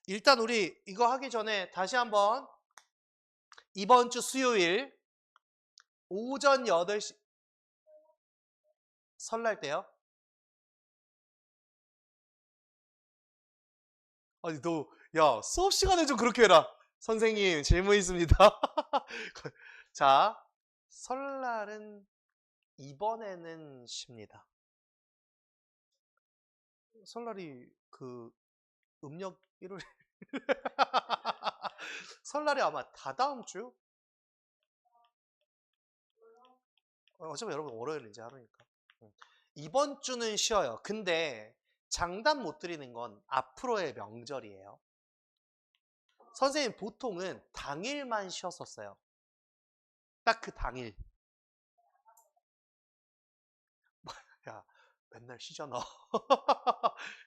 일단 우리 이거 하기 전에 다시 한번 이번 주 수요일 오전 8시 설날 때요? 아니 너 야 수업 시간에 좀 그렇게 해라. 선생님 질문 있습니다. 자, 설날은 이번에는 쉽니다. 설날이 그 음력 1월 설날이 아마 다다음 주? 어차피 여러분 월요일 이제 하루니까. 이번 주는 쉬어요. 근데 장담 못 드리는 건 앞으로의 명절이에요. 선생님 보통은 당일만 쉬었었어요. 딱 그 당일. 야, 맨날 쉬잖아.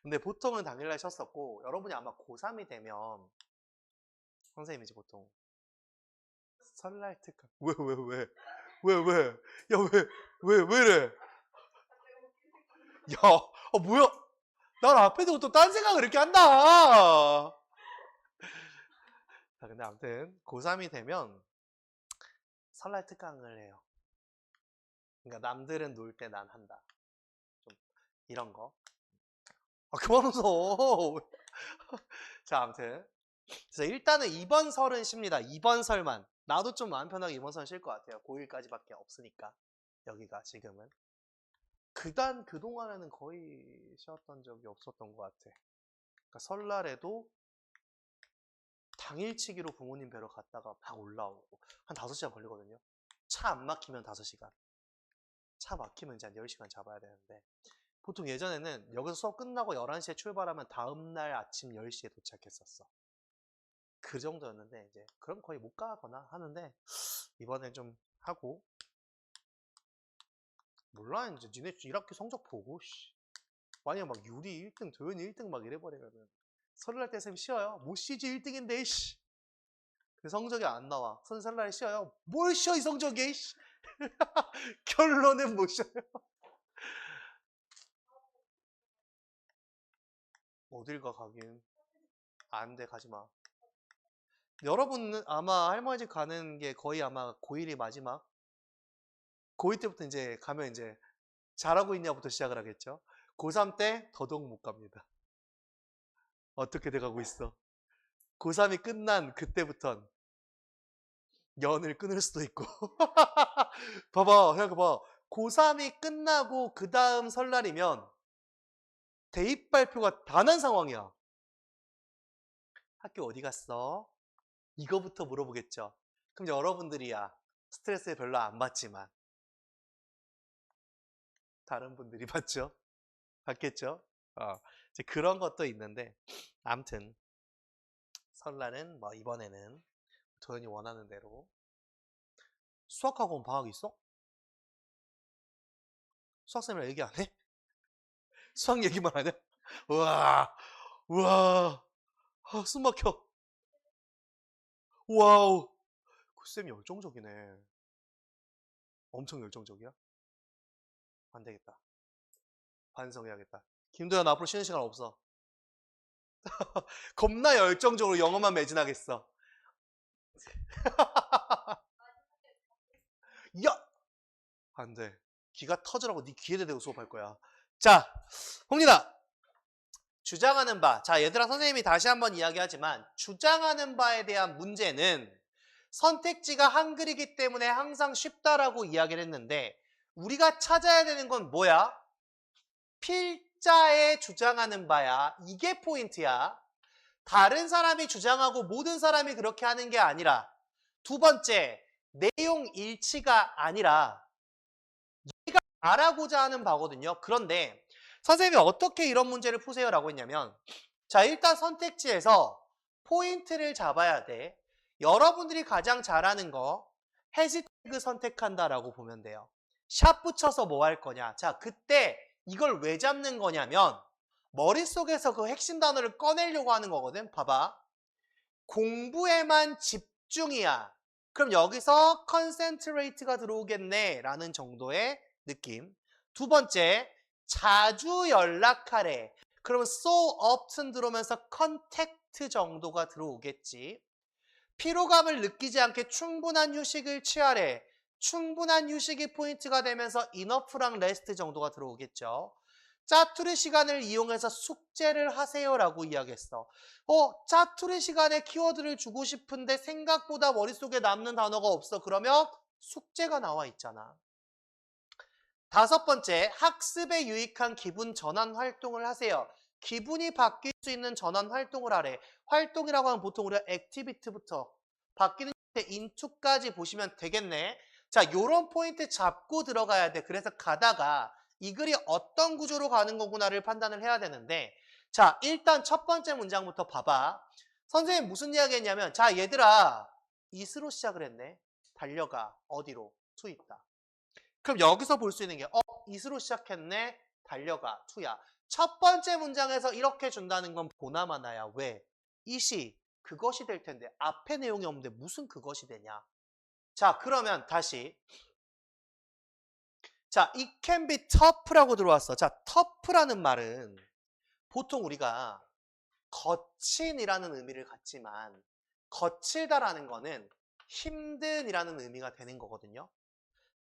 근데 보통은 당일날 쉬었었고, 여러분이 아마 고3이 되면 선생님이지 보통 설날 특강. 왜? 야, 왜 이래? 야, 뭐야? 난 앞에 두고 또 딴 생각을 이렇게 한다. 자, 근데 아무튼 고3이 되면 설날 특강을 해요. 그러니까 남들은 놀 때 난 한다. 좀 이런 거. 그만 웃어. 자, 아무튼. 그래서 일단은 이번 설은 쉽니다. 이번 설만. 나도 좀 마음 편하게 이번 설은 쉴 것 같아요. 고1까지밖에 없으니까. 여기가 지금은. 그동안에는 거의 쉬었던 적이 없었던 것 같아. 그러니까 설날에도 당일치기로 부모님 뵈러 갔다가 막 올라오고. 한 5시간 걸리거든요. 차 안 막히면 5시간. 차 막히면 이제 한 10시간 잡아야 되는데. 보통 예전에는 여기서 수업 끝나고 11시에 출발하면 다음날 아침 10시에 도착했었어. 그 정도였는데 이제 그럼 거의 못 가거나 하는데 이번엔 좀 하고 몰라 이제 니네 1학기 성적 보고 만약 막 유리 1등 도현이 1등 막 이래버리면은 설날 때 쌤 쉬어요? 못 쉬지 1등인데 그 성적이 안 나와 설날에 쉬어요? 뭘 쉬어 이 성적이 결론은 못 쉬어요. 어딜 가 가긴 안 돼 가지마. 여러분은 아마 할머니 집 가는 게 거의 아마 고1이 마지막 고2 때부터 이제 가면 이제 잘하고 있냐부터 시작을 하겠죠. 고3 때 더더욱 못 갑니다. 어떻게 돼가고 있어. 고3이 끝난 그때부턴 연을 끊을 수도 있고. 봐봐, 생각해봐. 고3이 끝나고 그 다음 설날이면 대입 발표가 다 난 상황이야. 학교 어디 갔어? 이거부터 물어보겠죠. 그럼 여러분들이야 스트레스 별로 안 받지만 다른 분들이 받죠? 받겠죠? 이제 그런 것도 있는데 아무튼 설날은 뭐 이번에는 도현이 원하는 대로 수학학원 방학 있어? 수학쌤이랑 얘기 안 해? 수학 얘기만 하냐? 우와, 우와, 숨 막혀. 와우. 그 쌤이 열정적이네. 엄청 열정적이야? 안 되겠다. 반성해야겠다. 김도현 앞으로 쉬는 시간 없어. 겁나 열정적으로 영어만 매진하겠어. 야! 안 돼. 귀가 터지라고 네 귀에다 대고 수업할 거야. 자, 홍리다. 주장하는 바. 자, 얘들아 선생님이 다시 한번 이야기하지만 주장하는 바에 대한 문제는 선택지가 한글이기 때문에 항상 쉽다라고 이야기를 했는데 우리가 찾아야 되는 건 뭐야? 필자에 주장하는 바야. 이게 포인트야. 다른 사람이 주장하고 모든 사람이 그렇게 하는 게 아니라 두 번째, 내용 일치가 아니라 얘가 말하고자 하는 바거든요. 그런데 선생님이 어떻게 이런 문제를 푸세요라고 했냐면 자, 일단 선택지에서 포인트를 잡아야 돼. 여러분들이 가장 잘하는 거 해시태그 선택한다라고 보면 돼요. 샵 붙여서 뭐 할 거냐. 자, 그때 이걸 왜 잡는 거냐면 머릿속에서 그 핵심 단어를 꺼내려고 하는 거거든. 봐봐. 공부에만 집중이야. 그럼 여기서 concentrate가 들어오겠네 라는 정도의 느낌. 두 번째, 자주 연락하래. 그러면 so often 들어오면서 contact rest 정도가 들어오겠지. 피로감을 느끼지 않게 충분한 휴식을 취하래. 충분한 휴식이 포인트가 되면서 enough랑 rest 정도가 들어오겠죠. 짜투리 시간을 이용해서 숙제를 하세요라고 이야기했어. 짜투리 시간에 키워드를 주고 싶은데 생각보다 머릿속에 남는 단어가 없어. 그러면 숙제가 나와 있잖아. 다섯 번째, 학습에 유익한 기분 전환 활동을 하세요. 기분이 바뀔 수 있는 전환 활동을 하래. 활동이라고 하면 보통 우리가 액티비티부터 바뀌는 into까지 보시면 되겠네. 자, 요런 포인트 잡고 들어가야 돼. 그래서 가다가 이 글이 어떤 구조로 가는 거구나를 판단을 해야 되는데, 자, 일단 첫 번째 문장부터 봐봐. 선생님 무슨 이야기 했냐면, 자, 얘들아, is로 시작을 했네. 달려가. 어디로? to 있다. 그럼 여기서 볼 수 있는 게 is로 시작했네. 달려가. to야. 첫 번째 문장에서 이렇게 준다는 건 보나마나야. 왜? it이 그것이 될 텐데 앞에 내용이 없는데 무슨 그것이 되냐. 자, 그러면 다시. 자, it can be tough라고 들어왔어. 자, tough라는 말은 보통 우리가 거친이라는 의미를 갖지만 거칠다라는 거는 힘든이라는 의미가 되는 거거든요.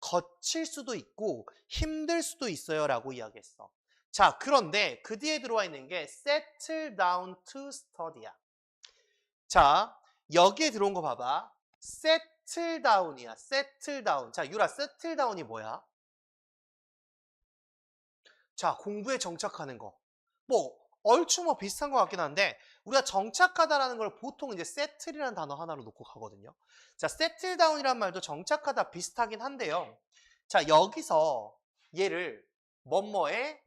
거칠 수도 있고 힘들 수도 있어요 라고 이야기했어. 자, 그런데 그 뒤에 들어와 있는 게 settle down to study야. 자, 여기에 들어온 거 봐봐. settle down이야. settle down. 자, 유라, settle down이 뭐야? 자, 공부에 정착하는 거. 얼추 비슷한 것 같긴 한데, 우리가 정착하다라는 걸 보통 이제 settle이라는 단어 하나로 놓고 가거든요. 자, settle down이란 말도 정착하다 비슷하긴 한데요. 자, 여기서 얘를 뭐뭐에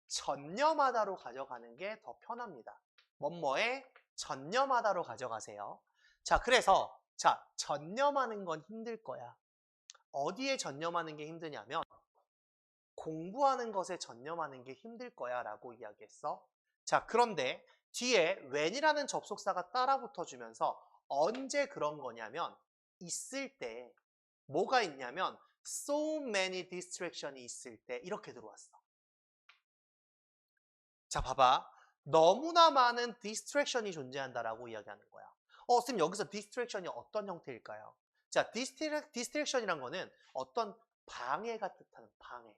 전념하다로 가져가는 게 더 편합니다. 뭐뭐에 전념하다로 가져가세요. 자, 그래서, 자, 전념하는 건 힘들 거야. 어디에 전념하는 게 힘드냐면, 공부하는 것에 전념하는 게 힘들 거야 라고 이야기했어. 자, 그런데 뒤에 when이라는 접속사가 따라 붙어주면서 언제 그런 거냐면 있을 때 뭐가 있냐면 so many distraction이 있을 때 이렇게 들어왔어. 자, 봐봐. 너무나 많은 distraction이 존재한다라고 이야기하는 거야. 선생님 여기서 distraction이 어떤 형태일까요? 자, distraction이란 거는 어떤 방해가 뜻하는 방해.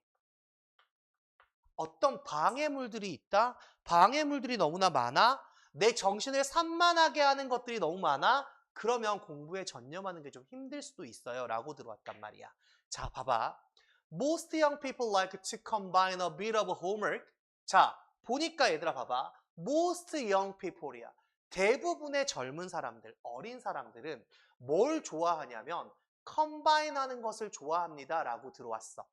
어떤 방해물들이 있다? 방해물들이 너무나 많아? 내 정신을 산만하게 하는 것들이 너무 많아? 그러면 공부에 전념하는 게 좀 힘들 수도 있어요 라고 들어왔단 말이야. 자, 봐봐. Most young people like to combine a bit of homework. 자, 보니까 얘들아 봐봐. Most young people이야. 대부분의 젊은 사람들, 어린 사람들은 뭘 좋아하냐면 combine 하는 것을 좋아합니다 라고 들어왔어.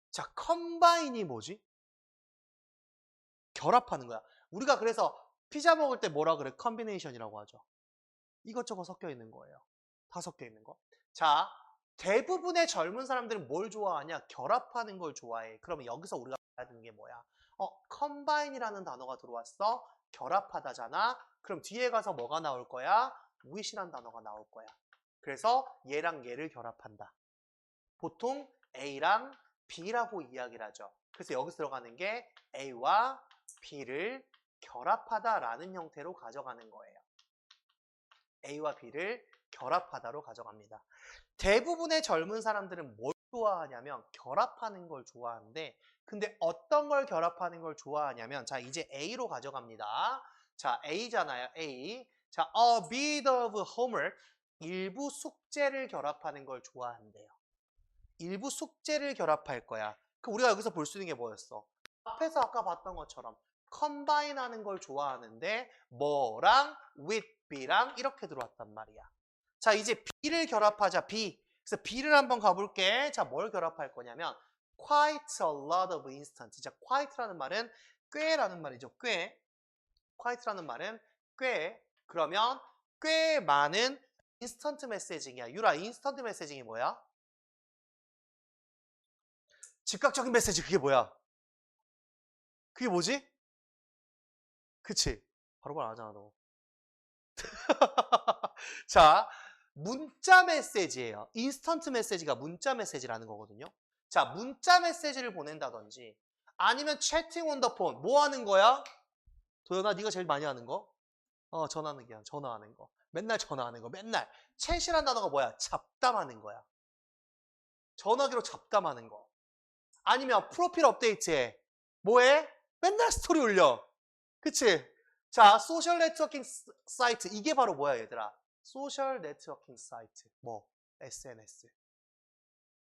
자, 컴바인이 뭐지? 결합하는 거야. 우리가 그래서 피자 먹을 때 뭐라 그래? 컨비네이션이라고 하죠. 이것저것 섞여 있는 거예요. 다 섞여 있는 거. 자, 대부분의 젊은 사람들은 뭘 좋아하냐? 결합하는 걸 좋아해. 그러면 여기서 우리가 봐야 되는 게 뭐야? 컴바인이라는 단어가 들어왔어. 결합하다잖아. 그럼 뒤에 가서 뭐가 나올 거야? wish라는 단어가 나올 거야. 그래서 얘랑 얘를 결합한다. 보통 A랑 B라고 이야기를 하죠. 그래서 여기서 들어가는 게 A와 B를 결합하다라는 형태로 가져가는 거예요. A와 B를 결합하다로 가져갑니다. 대부분의 젊은 사람들은 뭘 좋아하냐면 결합하는 걸 좋아하는데 근데 어떤 걸 결합하는 걸 좋아하냐면 자, 이제 A로 가져갑니다. 자, A잖아요. A. 자, a bit of homework. 일부 숙제를 결합하는 걸 좋아한대요. 일부 숙제를 결합할 거야. 그럼 우리가 여기서 볼 수 있는 게 뭐였어? 앞에서 아까 봤던 것처럼 컴바인 하는 걸 좋아하는데 뭐랑 with B랑 이렇게 들어왔단 말이야. 자, 이제 B를 결합하자. B. 그래서 B를 한번 가볼게. 자, 뭘 결합할 거냐면 quite a lot of instant. 자, quite라는 말은 꽤라는 말이죠. 꽤. quite라는 말은 꽤. 그러면 꽤 많은 인스턴트 메시징이야. 유라, 인스턴트 메시징이 뭐야? 즉각적인 메시지. 그게 뭐야? 그게 뭐지? 그치? 바로 안 하잖아 너. 자, 문자 메시지예요. 인스턴트 메시지가 문자 메시지라는 거거든요. 자, 문자 메시지를 보낸다든지 아니면 채팅 온 더 폰. 뭐 하는 거야? 도연아, 네가 제일 많이 하는 거? 전화하는 거. 맨날 전화하는 거. 맨날. 챗이란 단어가 뭐야? 잡담하는 거야. 전화기로 잡담하는 거. 아니면 프로필 업데이트해. 뭐해? 맨날 스토리 올려. 그치? 자, 소셜 네트워킹 사이트. 이게 바로 뭐야, 얘들아? 소셜 네트워킹 사이트. 뭐? SNS.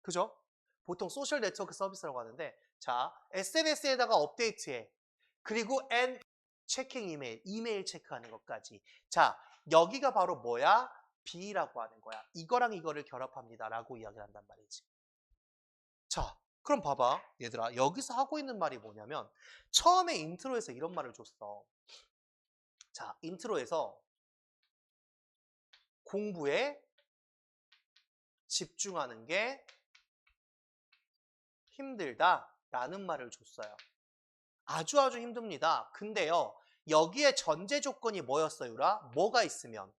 그죠? 보통 소셜 네트워크 서비스라고 하는데, 자, SNS에다가 업데이트해. 그리고 체킹 이메일 체크하는 것까지. 자, 여기가 바로 뭐야? B라고 하는 거야. 이거랑 이거를 결합합니다. 라고 이야기를 한단 말이지. 자, 그럼 봐봐. 얘들아, 여기서 하고 있는 말이 뭐냐면, 처음에 인트로에서 이런 말을 줬어. 자, 인트로에서 공부에 집중하는 게 힘들다 라는 말을 줬어요. 아주 힘듭니다. 근데요, 여기에 전제 조건이 뭐였어요, 유라? 뭐가 있으면?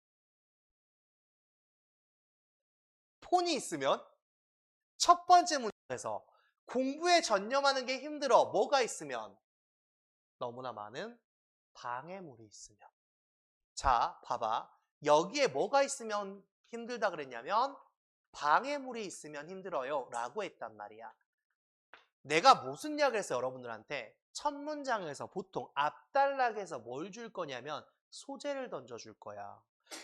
폰이 있으면? 첫 번째 문제에서 공부에 전념하는 게 힘들어. 뭐가 있으면? 너무나 많은 방해물이 있으면. 자, 봐봐. 여기에 뭐가 있으면 힘들다 그랬냐면 방해물이 있으면 힘들어요 라고 했단 말이야. 내가 무슨 이야기를 했어 여러분들한테? 첫 문장에서 보통 앞단락에서 뭘 줄 거냐면 소재를 던져줄 거야.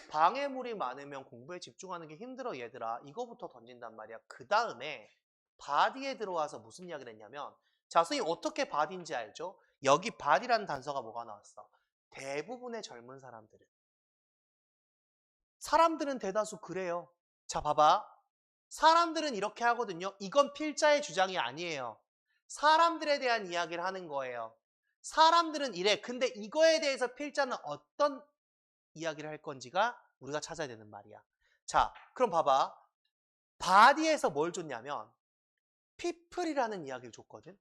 방해물이 많으면 공부에 집중하는 게 힘들어 얘들아. 이거부터 던진단 말이야. 그 다음에 body에 들어와서 무슨 이야기를 했냐면, 자, 선생님 어떻게 body인지 알죠? 여기 body라는 단서가 뭐가 나왔어? 대부분의 젊은 사람들은 대다수 그래요. 자, 봐봐. 사람들은 이렇게 하거든요. 이건 필자의 주장이 아니에요. 사람들에 대한 이야기를 하는 거예요. 사람들은 이래. 근데 이거에 대해서 필자는 어떤 이야기를 할 건지가 우리가 찾아야 되는 말이야. 자, 그럼 봐봐. body에서 뭘 줬냐면 people이라는 이야기를 줬거든.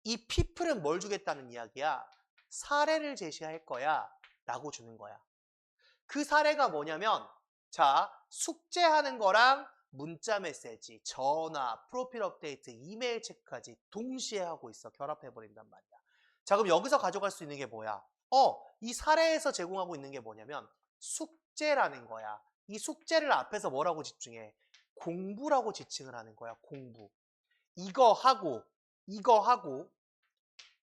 이 people은 뭘 주겠다는 이야기야? 사례를 제시할 거야 라고 주는 거야. 그 사례가 뭐냐면, 자, 숙제하는 거랑 문자 메시지, 전화, 프로필 업데이트, 이메일 체크까지 동시에 하고 있어. 결합해버린단 말이야. 자, 그럼 여기서 가져갈 수 있는 게 뭐야? 이 사례에서 제공하고 있는 게 뭐냐면 숙제라는 거야. 이 숙제를 앞에서 뭐라고 집중해? 공부라고 지칭을 하는 거야. 공부. 이거 하고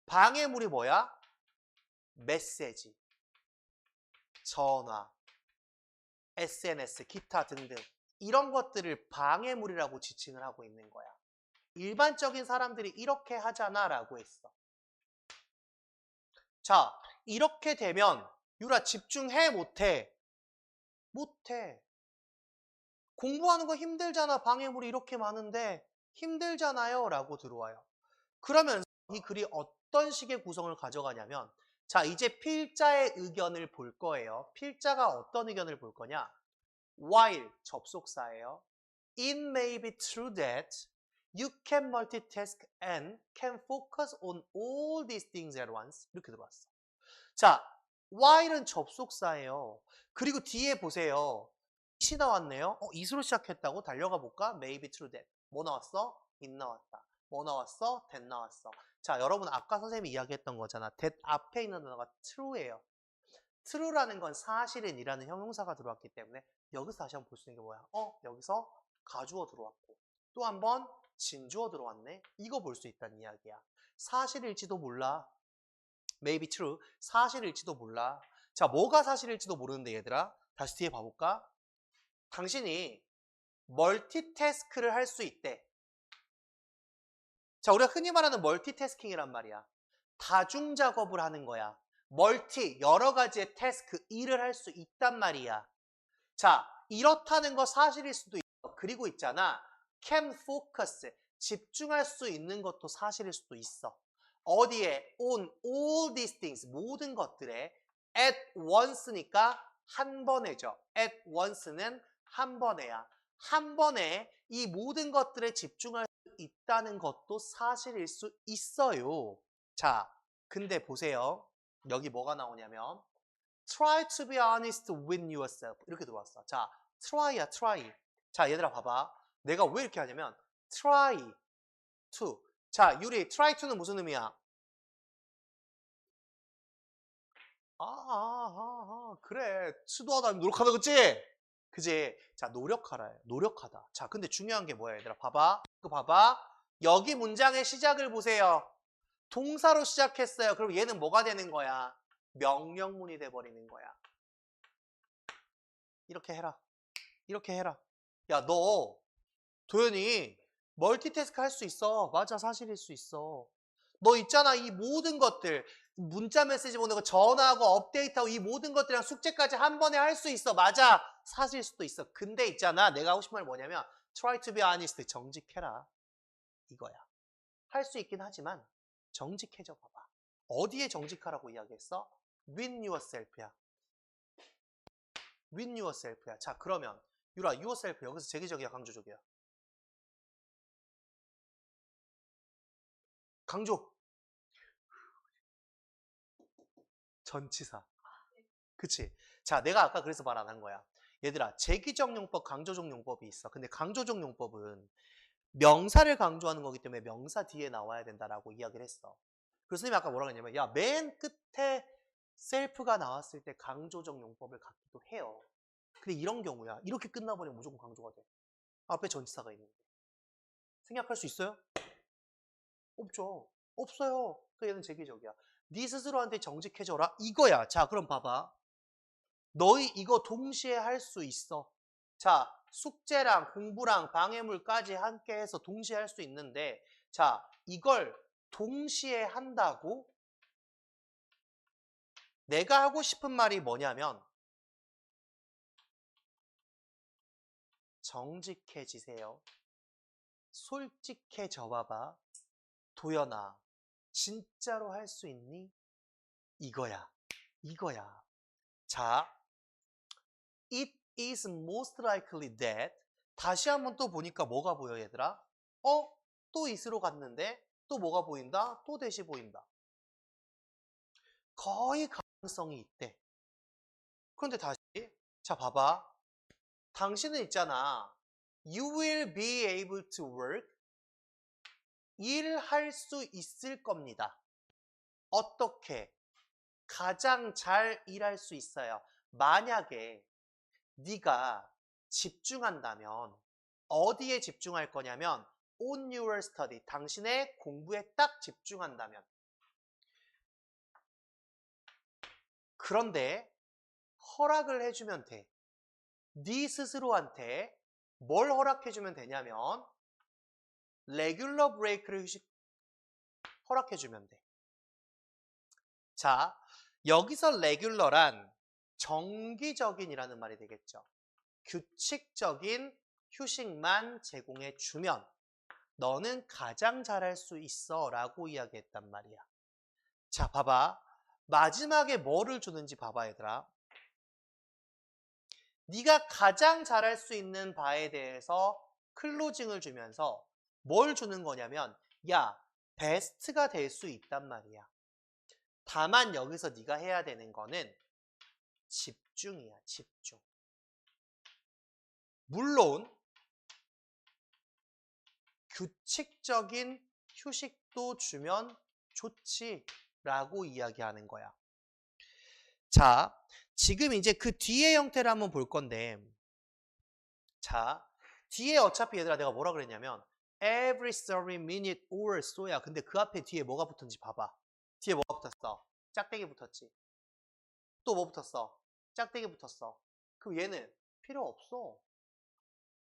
방해물이 뭐야? 메시지, 전화, SNS, 기타 등등 이런 것들을 방해물이라고 지칭을 하고 있는 거야. 일반적인 사람들이 이렇게 하잖아 라고 했어. 자, 이렇게 되면 유라 집중해 못해? 못해. 공부하는 거 힘들잖아. 방해물이 이렇게 많은데 힘들잖아요 라고 들어와요. 그러면 이 글이 어떤 식의 구성을 가져가냐면, 자, 이제 필자의 의견을 볼 거예요. 필자가 어떤 의견을 볼 거냐? While 접속사예요. It may be true that you can multitask and can focus on all these things at once. 이렇게 들어왔어. 자, while은 접속사예요. 그리고 뒤에 보세요. it이 나왔네요. it으로 시작했다고? 달려가 볼까? May be true that. 뭐 나왔어? it 나왔다. 뭐 나왔어? that 나왔어. 자, 여러분 아까 선생님이 이야기했던 거잖아. that 앞에 있는 단어가 true예요. true라는 건 사실은이라는 형용사가 들어왔기 때문에 여기서 다시 한번 볼 수 있는 게 뭐야? 여기서 가주어 들어왔고 또 한 번 진주어 들어왔네. 이거 볼 수 있다는 이야기야. 사실일지도 몰라. Maybe true. 사실일지도 몰라. 자, 뭐가 사실일지도 모르는데 얘들아. 다시 뒤에 봐볼까? 당신이 멀티태스크를 할 수 있대. 자, 우리가 흔히 말하는 멀티태스킹이란 말이야. 다중작업을 하는 거야. 멀티, 여러 가지의 태스크, 일을 할 수 있단 말이야. 자, 이렇다는 거 사실일 수도 있어. 그리고 있잖아. can focus, 집중할 수 있는 것도 사실일 수도 있어. 어디에? on all these things, 모든 것들에 at once니까 한 번에죠. at once는 한 번에야. 한 번에 이 모든 것들에 집중할 수 있다는 것도 사실일 수 있어요. 자, 근데 보세요. 여기 뭐가 나오냐면 try to be honest with yourself 이렇게 들어왔어. 자, try야 try. 자, 얘들아 봐봐. 내가 왜 이렇게 하냐면 try to. 자, 유리 try to는 무슨 의미야? 그래. 수도하다 노력하다, 그치? 그지? 자, 노력하라. 노력하다. 자, 근데 중요한 게 뭐야, 얘들아? 봐봐. 이거 봐봐. 여기 문장의 시작을 보세요. 동사로 시작했어요. 그럼 얘는 뭐가 되는 거야? 명령문이 돼버리는 거야. 이렇게 해라. 이렇게 해라. 야, 너, 도현이, 멀티태스크 할 수 있어. 맞아, 사실일 수 있어. 너 있잖아, 이 모든 것들. 문자 메시지 보내고 전화하고 업데이트하고 이 모든 것들이랑 숙제까지 한 번에 할 수 있어. 맞아. 사실 수도 있어. 근데 있잖아, 내가 하고 싶은 말 뭐냐면 try to be honest. 정직해라. 이거야. 할 수 있긴 하지만 정직해져 봐봐. 어디에 정직하라고 이야기했어? with yourself야. with yourself야. 자, 그러면 유라, yourself 여기서 제기적이야, 강조적이야? 강조. 전치사. 그치? 자, 내가 아까 그래서 말 안 한 거야. 얘들아, 제기적 용법, 강조적 용법이 있어. 근데 강조적 용법은 명사를 강조하는 거기 때문에 명사 뒤에 나와야 된다라고 이야기를 했어. 그래서 선생님이 아까 뭐라고 했냐면, 야, 맨 끝에 셀프가 나왔을 때 강조적 용법을 갖기도 해요. 근데 이런 경우야. 이렇게 끝나버리면 무조건 강조가 돼. 앞에 전치사가 있는데. 생략할 수 있어요? 없죠. 없어요. 그 얘는 제기적이야. 네 스스로한테 정직해져라. 이거야. 자, 그럼 봐봐. 너희 이거 동시에 할 수 있어. 자, 숙제랑 공부랑 방해물까지 함께 해서 동시에 할 수 있는데, 자, 이걸 동시에 한다고? 내가 하고 싶은 말이 뭐냐면, 정직해지세요. 솔직해져 봐봐. 도연아, 진짜로 할 수 있니? 이거야. 이거야. 자, it is most likely that. 다시 한번 또 보니까 뭐가 보여, 얘들아? 또 it으로 갔는데 또 뭐가 보인다? 또 that이 보인다. 거의 가능성이 있대. 그런데 다시, 자, 봐봐. 당신은 있잖아. You will be able to work. 일할 수 있을 겁니다. 어떻게? 가장 잘 일할 수 있어요. 만약에 네가 집중한다면 어디에 집중할 거냐면 on your study. 당신의 공부에 딱 집중한다면. 그런데 허락을 해주면 돼. 네 스스로한테 뭘 허락해주면 되냐면 레귤러 브레이크를 허락해주면 돼. 자, 여기서 레귤러란 정기적인이라는 말이 되겠죠. 규칙적인 휴식만 제공해 주면 너는 가장 잘할 수 있어 라고 이야기했단 말이야. 자, 봐봐. 마지막에 뭐를 주는지 봐봐, 얘들아. 네가 가장 잘할 수 있는 바에 대해서 클로징을 주면서 뭘 주는 거냐면, 야, 베스트가 될 수 있단 말이야. 다만 여기서 네가 해야 되는 거는 집중이야, 집중. 물론 규칙적인 휴식도 주면 좋지라고 이야기하는 거야. 자, 지금 이제 그 뒤의 형태를 한번 볼 건데, 자, 뒤에 어차피 얘들아 내가 뭐라 그랬냐면 every 30 minute or so야. 근데 그 앞에 뒤에 뭐가 붙었는지 봐봐. 뒤에 뭐가 붙었어? 짝대기 붙었지. 또 뭐 붙었어? 짝대기 붙었어. 그럼 얘는 필요 없어.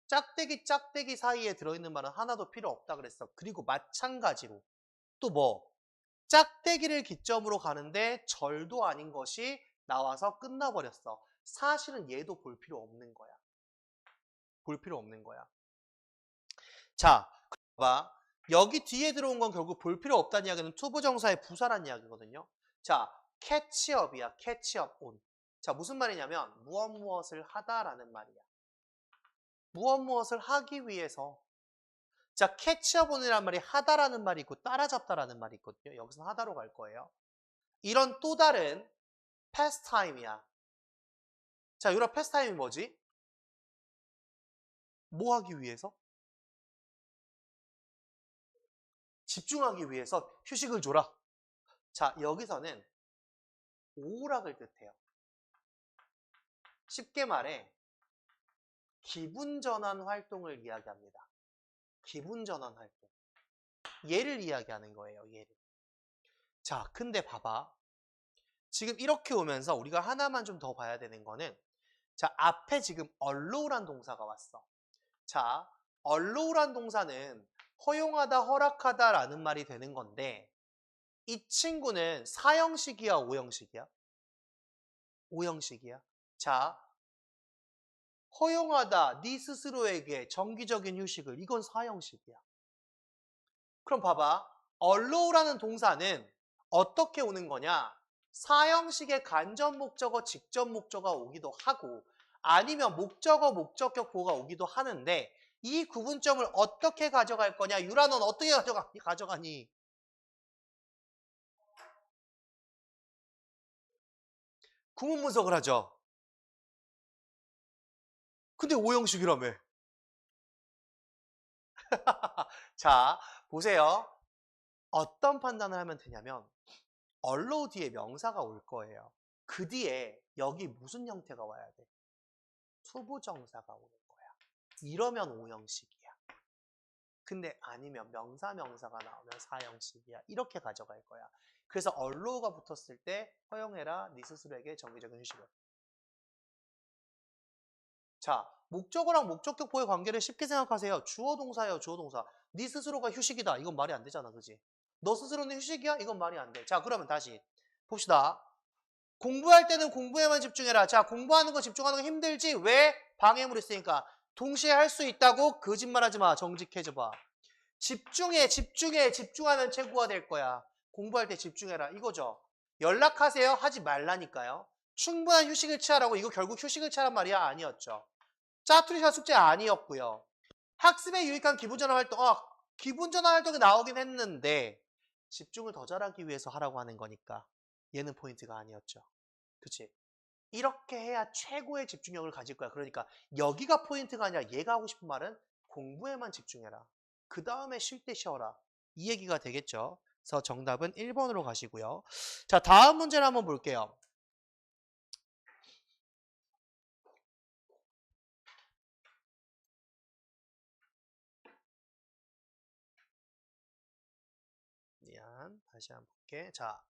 짝대기 사이에 들어있는 말은 하나도 필요 없다 그랬어. 그리고 마찬가지로 또 뭐? 짝대기를 기점으로 가는데 절도 아닌 것이 나와서 끝나버렸어. 사실은 얘도 볼 필요 없는 거야. 볼 필요 없는 거야. 자, 봐봐. 여기 뒤에 들어온 건 결국 볼 필요 없다는 이야기는 투부정사의 부사란 이야기거든요. 자, 캐치업이야. 캐치업 온. 자, 무슨 말이냐면 무엇을 하다라는 말이야. 무엇을 하기 위해서. 자, 캐치업 온이라는 말이 하다라는 말이 있고 따라잡다라는 말이 있거든요. 여기서 하다로 갈 거예요. 이런 또 다른 패스타임이야. 자, 유라 패스타임이 뭐지? 뭐 하기 위해서? 집중하기 위해서 휴식을 줘라. 자, 여기서는 오락을 뜻해요. 쉽게 말해 기분 전환 활동을 이야기합니다. 기분 전환 활동. 얘를 이야기하는 거예요. 얘를. 자, 근데 봐봐. 지금 이렇게 오면서 우리가 하나만 좀 더 봐야 되는 거는 자, 앞에 지금 allow란 동사가 왔어. 자, allow란 동사는 허용하다, 허락하다라는 말이 되는 건데 이 친구는 사형식이야, 오형식이야? 오형식이야. 자, 허용하다, 네 스스로에게 정기적인 휴식을. 이건 사형식이야. 그럼 봐봐. allow라는 동사는 어떻게 오는 거냐? 사형식의 간접 목적어, 직접 목적어가 오기도 하고 아니면 목적어, 목적격 보호가 오기도 하는데 이 구분점을 어떻게 가져갈 거냐? 유라, 넌 어떻게 가져가니? 구문 분석을 하죠. 근데 오형식이라며. 자, 보세요. 어떤 판단을 하면 되냐면 allow 뒤에 명사가 올 거예요. 그 뒤에 여기 무슨 형태가 와야 돼? 투부정사가 오는 거야. 이러면 오형식이야. 근데 아니면 명사가 나오면 사형식이야. 이렇게 가져갈 거야. 그래서 allow가 붙었을 때 허용해라. 네 스스로에게 정기적인 휴식을. 자, 목적어랑 목적격 보의 관계를 쉽게 생각하세요. 주어 동사예요. 주어 동사. 네 스스로가 휴식이다. 이건 말이 안 되잖아. 그지? 너 스스로는 휴식이야? 이건 말이 안 돼. 자, 그러면 다시 봅시다. 공부할 때는 공부에만 집중해라. 자, 공부하는 거 집중하는 거 힘들지? 왜? 방해물 있으니까. 동시에 할 수 있다고? 거짓말하지 마. 정직해져 봐. 집중하면 최고가 될 거야. 공부할 때 집중해라. 이거죠. 연락하세요. 하지 말라니까요. 충분한 휴식을 취하라고. 이거 결국 휴식을 취하란 말이야? 아니었죠. 짜투리샷 숙제 아니었고요. 학습에 유익한 기분전환 활동. 기분전환 활동이 나오긴 했는데 집중을 더 잘하기 위해서 하라고 하는 거니까 얘는 포인트가 아니었죠. 그치? 이렇게 해야 최고의 집중력을 가질 거야. 그러니까 여기가 포인트가 아니라 얘가 하고 싶은 말은 공부에만 집중해라. 그 다음에 쉴 때 쉬어라. 이 얘기가 되겠죠. 그래서 정답은 1번으로 가시고요. 자, 다음 문제를 한번 볼게요. 다시 한번 볼게. 자,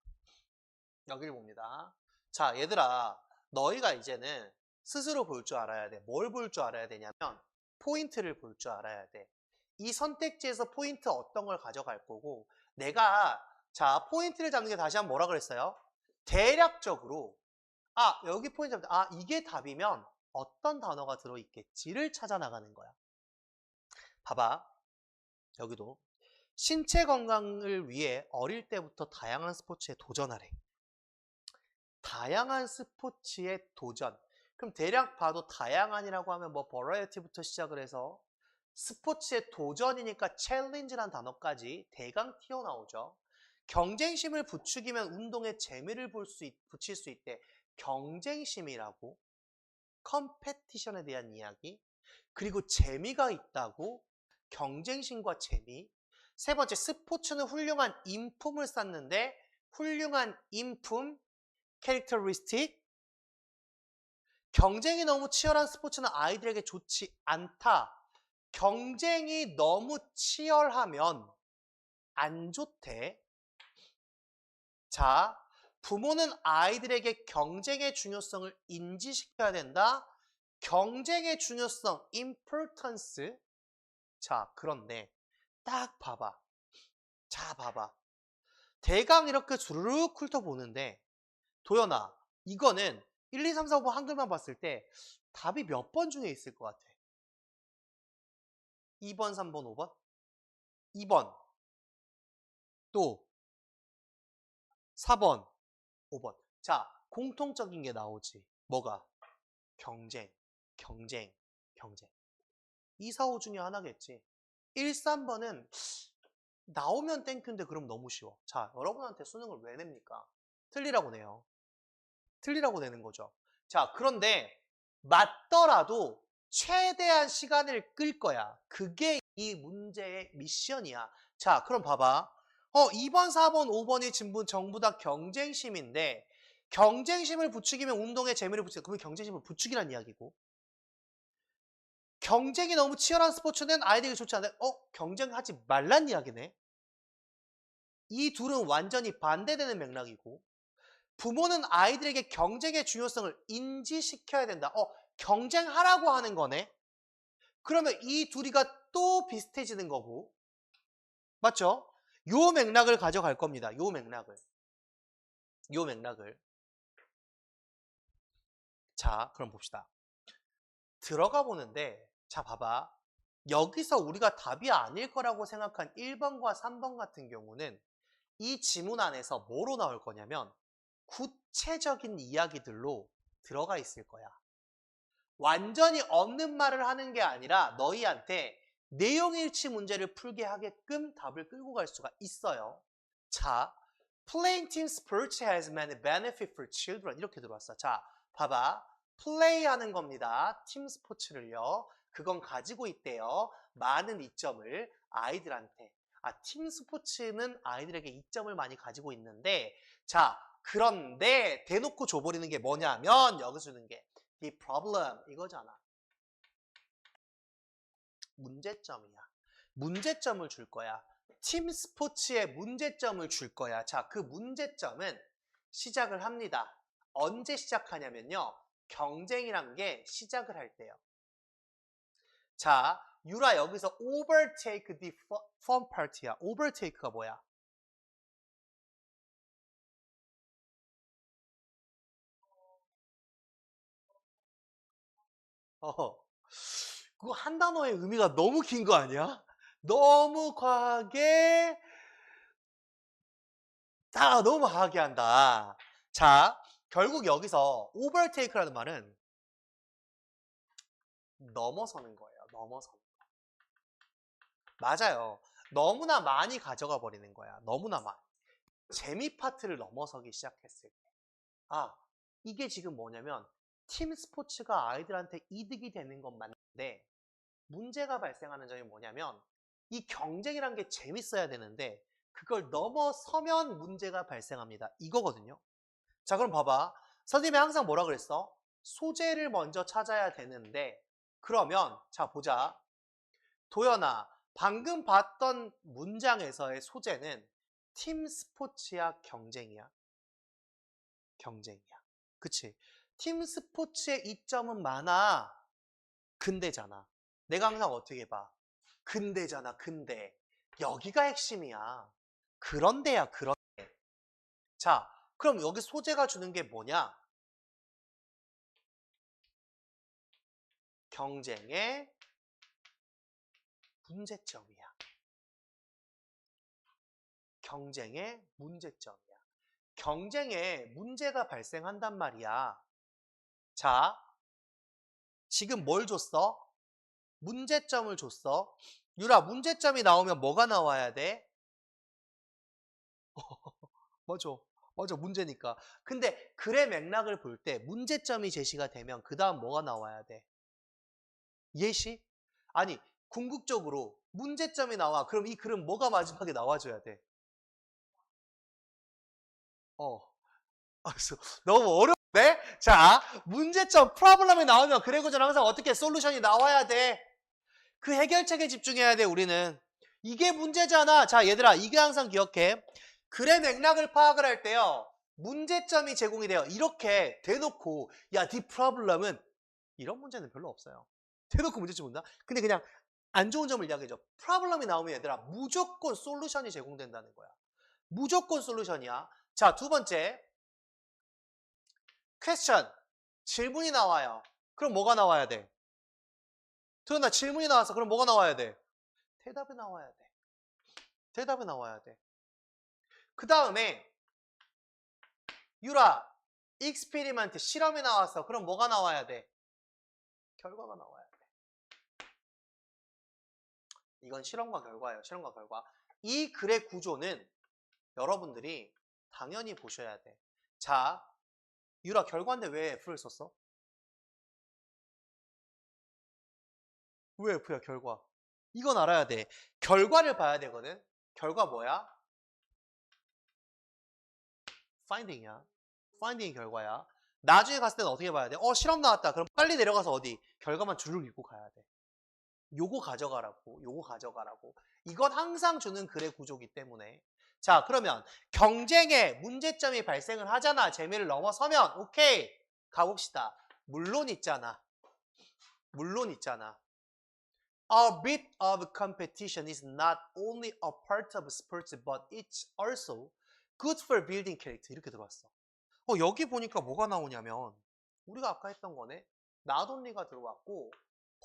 여기를 봅니다. 자, 얘들아, 너희가 이제는 스스로 볼 줄 알아야 돼. 뭘 볼 줄 알아야 되냐면 포인트를 볼 줄 알아야 돼. 이 선택지에서 포인트 어떤 걸 가져갈 거고 내가 자, 포인트를 잡는 게 다시 한번 뭐라 그랬어요? 대략적으로 여기 포인트 잡다. 이게 답이면 어떤 단어가 들어있겠지를 찾아 나가는 거야. 봐봐. 여기도 신체 건강을 위해 어릴 때부터 다양한 스포츠에 도전하래. 다양한 스포츠에 도전. 그럼 대략 봐도 다양한이라고 하면 뭐 버라이어티부터 시작을 해서 스포츠에 도전이니까 챌린지란 단어까지 대강 튀어나오죠. 경쟁심을 부추기면 운동에 재미를 붙일 수 있대. 경쟁심이라고 컴페티션에 대한 이야기. 그리고 재미가 있다고 경쟁심과 재미. 세 번째, 스포츠는 훌륭한 인품을 쌓는데 훌륭한 인품, 캐릭터리스틱. 경쟁이 너무 치열한 스포츠는 아이들에게 좋지 않다. 경쟁이 너무 치열하면 안 좋대. 자, 부모는 아이들에게 경쟁의 중요성을 인지시켜야 된다. 경쟁의 중요성, importance. 자, 그런데 딱 봐봐. 자, 봐봐. 대강 이렇게 주르륵 훑어보는데 도연아, 이거는 1, 2, 3, 4, 5번 한글만 봤을 때 답이 몇 번 중에 있을 것 같아? 2번, 3번, 5번? 2번, 또 4번, 5번. 자, 공통적인 게 나오지. 뭐가? 경쟁, 경쟁, 경쟁. 2, 4, 5 중에 하나겠지. 1, 3번은 나오면 땡큐인데 그럼 너무 쉬워. 자, 여러분한테 수능을 왜 냅니까? 틀리라고 내요. 틀리라고 내는 거죠. 자, 그런데 맞더라도 최대한 시간을 끌 거야. 그게 이 문제의 미션이야. 자, 그럼 봐봐. 2번, 4번, 5번이 전부 다 경쟁심인데 경쟁심을 부추기면 운동에 재미를 부추겨. 그러면 경쟁심을 부추기란 이야기고. 경쟁이 너무 치열한 스포츠는 아이들에게 좋지 않다. 경쟁하지 말란 이야기네. 이 둘은 완전히 반대되는 맥락이고. 부모는 아이들에게 경쟁의 중요성을 인지시켜야 된다. 경쟁하라고 하는 거네. 그러면 이 둘이가 또 비슷해지는 거고. 맞죠? 요 맥락을 가져갈 겁니다. 요 맥락을. 자, 그럼 봅시다. 들어가 보는데, 자, 봐봐. 여기서 우리가 답이 아닐 거라고 생각한 1번과 3번 같은 경우는 이 지문 안에서 뭐로 나올 거냐면 구체적인 이야기들로 들어가 있을 거야. 완전히 없는 말을 하는 게 아니라 너희한테 내용일치 문제를 풀게 하게끔 답을 끌고 갈 수가 있어요. 자, Playing team sports has many benefits for children. 이렇게 들어왔어. 자, 봐봐. 플레이 하는 겁니다. 팀 스포츠를요. 그건 가지고 있대요. 많은 이점을 아이들한테. 팀 스포츠는 아이들에게 이점을 많이 가지고 있는데, 자, 그런데 대놓고 줘버리는 게 뭐냐면, 여기서 주는 게 the problem 이거잖아. 문제점이야. 문제점을 줄 거야. 팀 스포츠에 문제점을 줄 거야. 자, 그 문제점은 시작을 합니다. 언제 시작하냐면요. 경쟁이란 게 시작을 할 때요. 자, 유라 여기서 overtake the fun part야. overtake가 뭐야? 그거 한 단어의 의미가 너무 긴 거 아니야? 너무 과하게 너무 과하게 한다. 자, 결국 여기서 overtake라는 말은 넘어서는 거예요. 넘어서는 거. 맞아요. 너무나 많이 가져가 버리는 거야. 너무나 많이. 재미 파트를 넘어서기 시작했을 때. 이게 지금 뭐냐면 팀 스포츠가 아이들한테 이득이 되는 건 맞는데 문제가 발생하는 점이 뭐냐면 이 경쟁이란 게 재밌어야 되는데 그걸 넘어서면 문제가 발생합니다. 이거거든요. 자, 그럼 봐봐. 선생님이 항상 뭐라 그랬어? 소재를 먼저 찾아야 되는데 그러면 자 보자. 도연아, 방금 봤던 문장에서의 소재는 팀 스포츠야, 경쟁이야? 경쟁이야. 그치? 팀 스포츠의 이점은 많아. 근데잖아. 내가 항상 어떻게 봐? 근데잖아, 근데. 여기가 핵심이야. 그런데야, 그런데. 자, 그럼 여기 소재가 주는 게 뭐냐? 경쟁의 문제점이야. 경쟁의 문제점이야. 경쟁에 문제가 발생한단 말이야. 자, 지금 뭘 줬어? 문제점을 줬어. 유라, 문제점이 나오면 뭐가 나와야 돼? 맞아. 맞아. 문제니까. 근데 글의 맥락을 볼 때 문제점이 제시가 되면 그 다음 뭐가 나와야 돼? 예시? 아니, 궁극적으로 문제점이 나와. 그럼 이 글은 뭐가 마지막에 나와줘야 돼? 그래서 너무 어렵네? 자, 문제점, 프로블럼이 나오면 그래고전 항상 어떻게 솔루션이 나와야 돼? 그 해결책에 집중해야 돼, 우리는. 이게 문제잖아. 자, 얘들아, 이게 항상 기억해. 글의 맥락을 파악을 할 때요. 문제점이 제공이 돼요. 이렇게 대놓고 야, 네 프로블럼은 이런 문제는 별로 없어요. 대놓고 문제점 온다? 근데 그냥 안 좋은 점을 이야기해줘. 프로블럼이 나오면 얘들아 무조건 솔루션이 제공된다는 거야. 무조건 솔루션이야. 자, 두 번째. 퀘스천. 질문이 나와요. 그럼 뭐가 나와야 돼? 도연아, 질문이 나왔어. 그럼 뭐가 나와야 돼? 대답이 나와야 돼. 대답이 나와야 돼. 그 다음에 유라, 익스페리먼트, 실험이 나왔어. 그럼 뭐가 나와야 돼? 결과가 나와야 돼. 이건 실험과 결과예요. 실험과 결과. 이 글의 구조는 여러분들이 당연히 보셔야 돼. 자, 유라, 결과인데 왜 F를 썼어? 왜 F야, 결과? 이건 알아야 돼. 결과를 봐야 되거든. 결과 뭐야? finding이야. finding의 결과야. 나중에 갔을 때는 어떻게 봐야 돼? 실험 나왔다. 그럼 빨리 내려가서 어디? 결과만 줄을 읽고 가야 돼. 요거 가져가라고. 요거 가져가라고. 이건 항상 주는 글의 구조기 때문에. 자, 그러면 경쟁에 문제점이 발생을 하잖아. 재미를 넘어서면 오케이. 가봅시다. 물론 있잖아. 물론 있잖아. A bit of competition is not only a part of sports, but it's also good for building character. 이렇게 들어왔어. 여기 보니까 뭐가 나오냐면 우리가 아까 했던 거네. not only가 들어왔고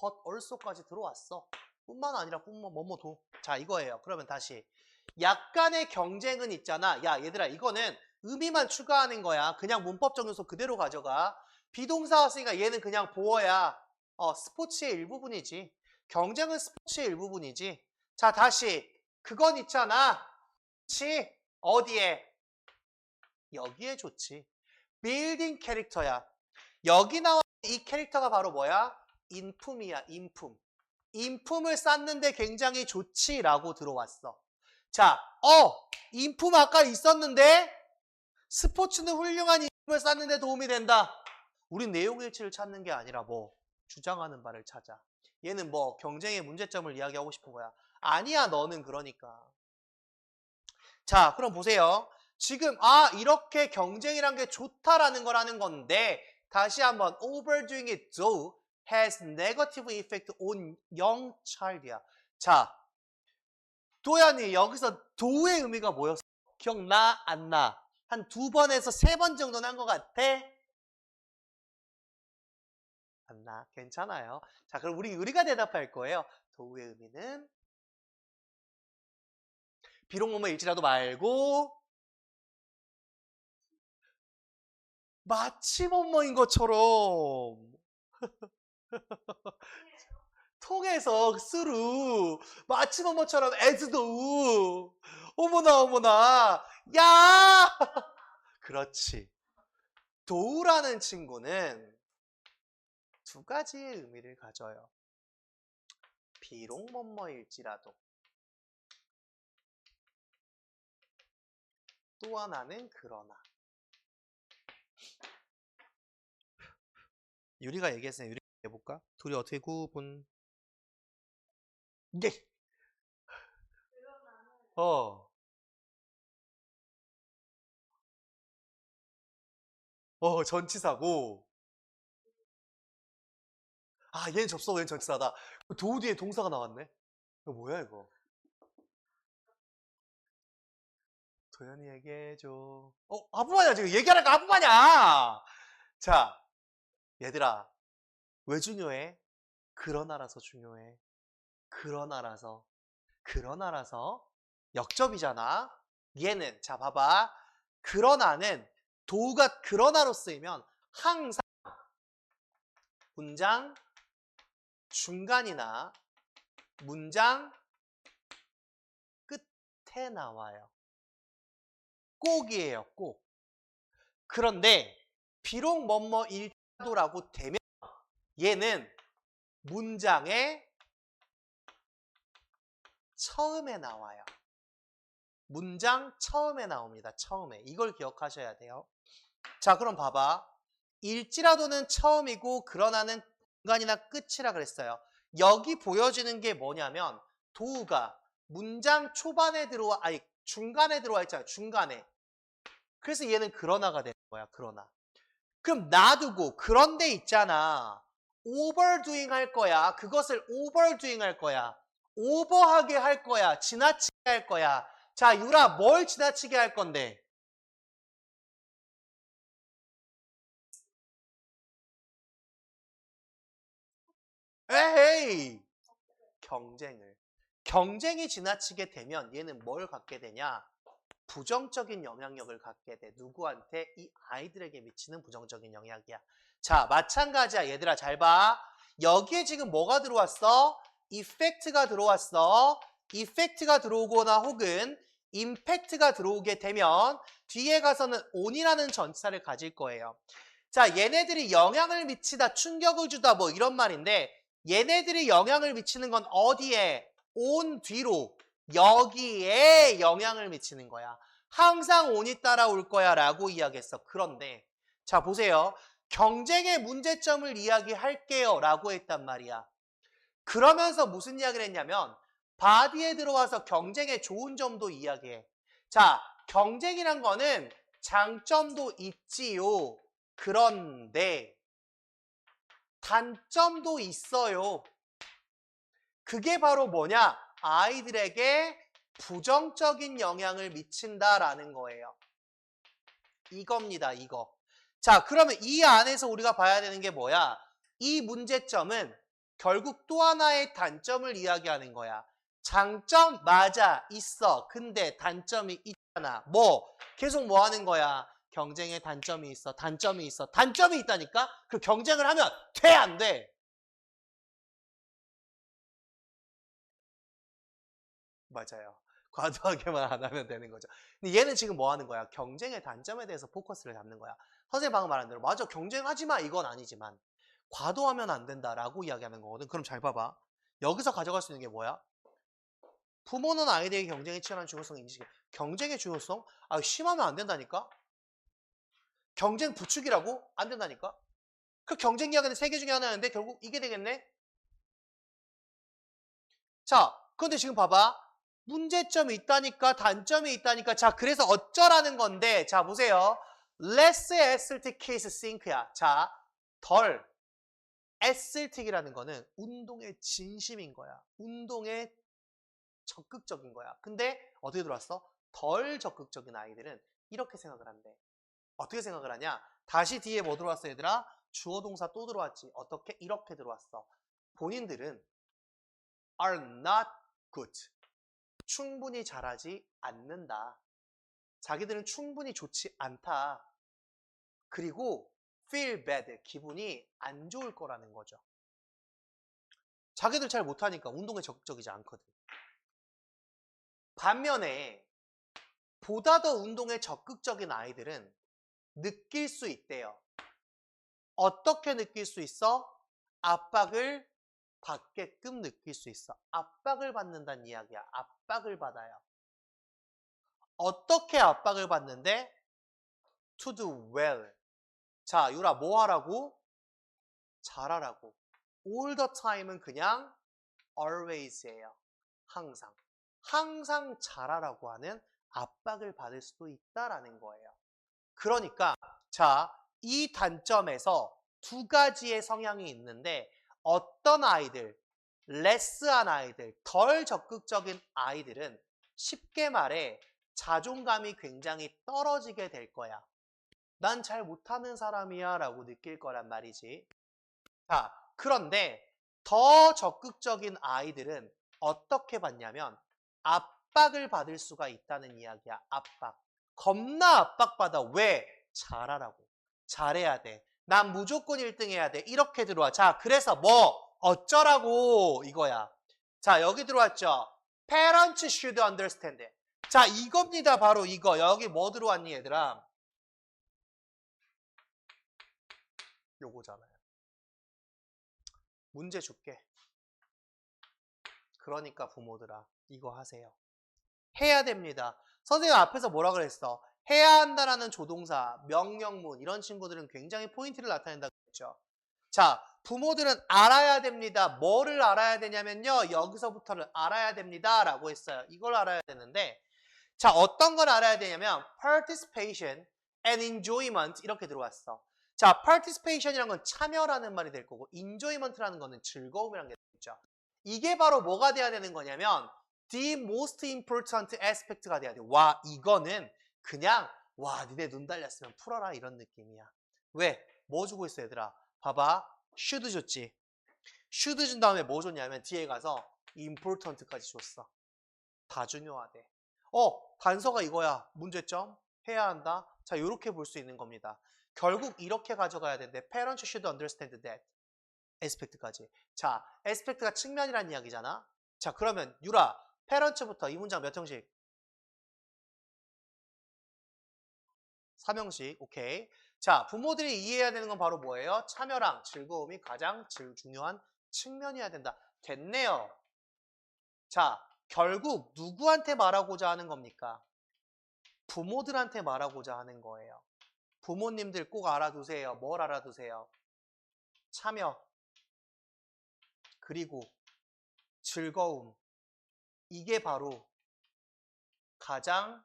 but also까지 들어왔어. 뿐만 아니라 뭐뭐도. 자, 이거예요. 그러면 다시 약간의 경쟁은 있잖아. 야, 얘들아, 이거는 의미만 추가하는 거야. 그냥 문법적 요소 그대로 가져가. 비동사 왔으니까 얘는 그냥 보어야 스포츠의 일부분이지. 경쟁은 스포츠의 일부분이지. 자, 다시 그건 있잖아. 그렇지? 어디에? 여기에 좋지. 빌딩 캐릭터야. 여기 나와 이 캐릭터가 바로 뭐야? 인품이야. 인품. 인품을 쌓는데 굉장히 좋지라고 들어왔어. 자, 인품 아까 있었는데 스포츠는 훌륭한 인품을 쌓는데 도움이 된다. 우린 내용일치를 찾는 게 아니라 뭐 주장하는 바를 찾아. 얘는 뭐 경쟁의 문제점을 이야기하고 싶은 거야. 아니야, 너는 그러니까. 자, 그럼 보세요. 지금 이렇게 경쟁이란 게 좋다라는 거라는 건데 다시 한번 overdoing it though has negative effect on young child이야. 자, 도연이 여기서 do의 의미가 뭐였어? 기억나? 안 나? 한 2번에서 3번 정도는 한 것 같아? 안 나? 괜찮아요. 자, 그럼 우리가 대답할 거예요. do의 의미는 비록 뭐뭐일지라도 말고 마치 뭐뭐인 것처럼 통해서 through 마치 뭐뭐처럼 as though 어머나 어머나 야 그렇지. do라는 친구는 2가지의 의미를 가져요. 비록 뭐뭐일지라도 또 하나는 그러나. 유리가 얘기했으니까 유리가 해볼까? 둘이 어떻게 구분? 예. 전치사고. 얘는 접속, 얘는 전치사다. 도우 뒤에 동사가 나왔네. 이거 뭐야 이거? 도현이 얘기해줘. 아부마냐 지금 얘기하니까 아부마냐. 자, 얘들아, 왜 중요해? 그러나라서 중요해. 그러나라서 역접이잖아. 얘는 자 봐봐. 그러나는 도우가 그러나로 쓰이면 항상 문장 중간이나 문장 끝에 나와요. 꼭이에요, 꼭. 그런데 비록 뭐뭐일지라도라고 되면 얘는 문장의 처음에 나와요. 문장 처음에 나옵니다. 처음에. 이걸 기억하셔야 돼요. 자, 그럼 봐봐. 일지라도는 처음이고 그러나는 중간이나 끝이라 그랬어요. 여기 보여지는 게 뭐냐면 도우가 문장 초반에 중간에 들어와 있잖아요. 중간에. 그래서 얘는 그러나가 되는 거야. 그러나. 그럼 놔두고 그런데 있잖아. overdoing 할 거야. 그것을 overdoing 할 거야. 오버하게 할 거야. 지나치게 할 거야. 자, 유라, 뭘 지나치게 할 건데? 에헤이! 경쟁이 지나치게 되면 얘는 뭘 갖게 되냐? 부정적인 영향력을 갖게 돼. 누구한테? 이 아이들에게 미치는 부정적인 영향이야. 자, 마찬가지야. 얘들아, 잘 봐. 여기에 지금 뭐가 들어왔어? 이펙트가 들어왔어. 이펙트가 들어오거나 혹은 임팩트가 들어오게 되면 뒤에 가서는 on이라는 전치사를 가질 거예요. 자, 얘네들이 영향을 미치다, 충격을 주다 뭐 이런 말인데 얘네들이 영향을 미치는 건 어디에? on 뒤로 여기에 영향을 미치는 거야. 항상 on이 따라올 거야 라고 이야기했어. 그런데 자, 보세요. 경쟁의 문제점을 이야기할게요 라고 했단 말이야. 그러면서 무슨 이야기를 했냐면 바디에 들어와서 경쟁의 좋은 점도 이야기해. 자, 경쟁이란 거는 장점도 있지요. 그런데 단점도 있어요. 그게 바로 뭐냐? 아이들에게 부정적인 영향을 미친다라는 거예요. 이겁니다, 이거. 자, 그러면 이 안에서 우리가 봐야 되는 게 뭐야? 이 문제점은 결국 또 하나의 단점을 이야기하는 거야. 장점 맞아, 있어. 근데 단점이 있잖아. 뭐? 계속 뭐 하는 거야? 경쟁에 단점이 있어, 단점이 있어. 단점이 있다니까? 그 경쟁을 하면 돼, 안 돼? 맞아요. 과도하게만 안 하면 되는 거죠. 근데 얘는 지금 뭐 하는 거야? 경쟁의 단점에 대해서 포커스를 잡는 거야. 선생님 방금 말한 대로 맞아, 경쟁하지 마 이건 아니지만 과도하면 안 된다라고 이야기하는 거거든. 그럼 잘 봐봐. 여기서 가져갈 수 있는 게 뭐야? 부모는 아이들에게 경쟁에 치열한 중요성을 인식해. 경쟁의 중요성? 아, 심하면 안 된다니까? 경쟁 부추기라고? 안 된다니까? 그 경쟁 이야기는 세 개 중에 하나였는데 결국 이게 되겠네? 자, 그런데 지금 봐봐. 문제점이 있다니까, 단점이 있다니까. 자, 그래서 어쩌라는 건데, 자, 보세요. less athletic think야. 자, 덜 athletic이라는 거는 운동의 진심인 거야. 운동에 적극적인 거야. 근데 어떻게 들어왔어? 덜 적극적인 아이들은 이렇게 생각을 한대. 어떻게 생각을 하냐? 다시 뒤에 뭐 들어왔어, 얘들아? 주어 동사 또 들어왔지. 어떻게? 이렇게 들어왔어. 본인들은 are not good. 충분히 잘하지 않는다. 자기들은 충분히 좋지 않다. 그리고 feel bad, 기분이 안 좋을 거라는 거죠. 자기들 잘 못하니까 운동에 적극적이지 않거든. 반면에 보다 더 운동에 적극적인 아이들은 느낄 수 있대요. 어떻게 느낄 수 있어? 압박을 받게끔 느낄 수 있어. 압박을 받는다는 이야기야. 압박을 받아요. 어떻게 압박을 받는데? To do well. 자, 유라 뭐 하라고? 잘하라고. All the time은 그냥 always예요. 항상. 항상 잘하라고 하는 압박을 받을 수도 있다라는 거예요. 그러니까 자, 이 단점에서 두 가지의 성향이 있는데 어떤 아이들, 레스한 아이들, 덜 적극적인 아이들은 쉽게 말해 자존감이 굉장히 떨어지게 될 거야. 난 잘 못하는 사람이야 라고 느낄 거란 말이지. 자, 그런데 더 적극적인 아이들은 어떻게 받냐면 압박을 받을 수가 있다는 이야기야. 압박. 겁나 압박받아. 왜? 잘하라고. 잘해야 돼. 난 무조건 1등 해야 돼. 이렇게 들어와. 자, 그래서 뭐 어쩌라고 이거야. 자, 여기 들어왔죠. Parents should understand. 자, 이겁니다. 바로 이거. 여기 뭐 들어왔니 얘들아? 요거잖아요. 문제 줄게. 그러니까 부모들아, 이거 하세요. 해야 됩니다. 선생님 앞에서 뭐라 그랬어? 해야 한다라는 조동사, 명령문 이런 친구들은 굉장히 포인트를 나타낸다고 했죠. 자, 부모들은 알아야 됩니다. 뭐를 알아야 되냐면요. 여기서부터를 알아야 됩니다. 라고 했어요. 이걸 알아야 되는데 자, 어떤 걸 알아야 되냐면 participation and enjoyment 이렇게 들어왔어. 자, participation이라는 건 참여라는 말이 될 거고 enjoyment라는 거는 즐거움이라는 게 되겠죠. 이게 바로 뭐가 돼야 되는 거냐면 the most important aspect가 돼야 돼. 와, 이거는 그냥 와, 니네 눈 달렸으면 풀어라 이런 느낌이야. 왜? 뭐 주고 있어 얘들아? 봐봐. should 줬지. should 준 다음에 뭐 줬냐면 뒤에 가서 important까지 줬어. 다 중요하대. 단서가 이거야. 문제점. 해야 한다. 자, 이렇게 볼 수 있는 겁니다. 결국 이렇게 가져가야 되는데 parents should understand that aspect까지. 자, aspect가 측면이라는 이야기잖아. 자, 그러면 유라, parents부터 이 문장 몇 형식? 3형식. 오케이. 자, 부모들이 이해해야 되는 건 바로 뭐예요? 참여랑 즐거움이 가장 중요한 측면이어야 된다. 됐네요. 자, 결국 누구한테 말하고자 하는 겁니까? 부모들한테 말하고자 하는 거예요. 부모님들 꼭 알아두세요. 뭘 알아두세요? 참여, 그리고 즐거움. 이게 바로 가장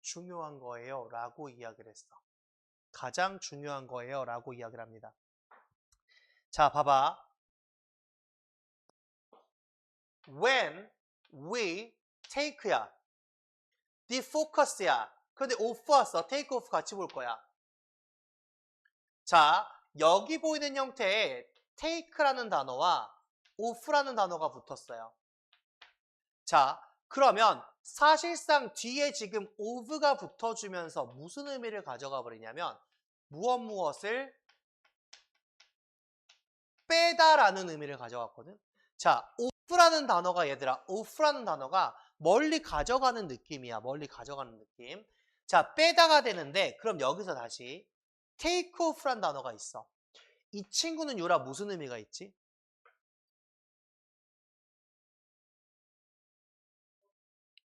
중요한 거예요. 라고 이야기를 했어. 가장 중요한 거예요. 라고 이야기를 합니다. 자, 봐봐. When we take야. defocus야. 근데 off 왔어. take off 같이 볼 거야. 자, 여기 보이는 형태의 take라는 단어와 off라는 단어가 붙었어요. 자, 그러면 사실상 뒤에 지금 of가 붙어주면서 무슨 의미를 가져가 버리냐면 무엇을 빼다라는 의미를 가져갔거든. 자, off라는 단어가 얘들아, off라는 단어가 멀리 가져가는 느낌이야. 멀리 가져가는 느낌. 자, 빼다가 되는데 그럼 여기서 다시 take off란 단어가 있어. 이 친구는 유라 무슨 의미가 있지?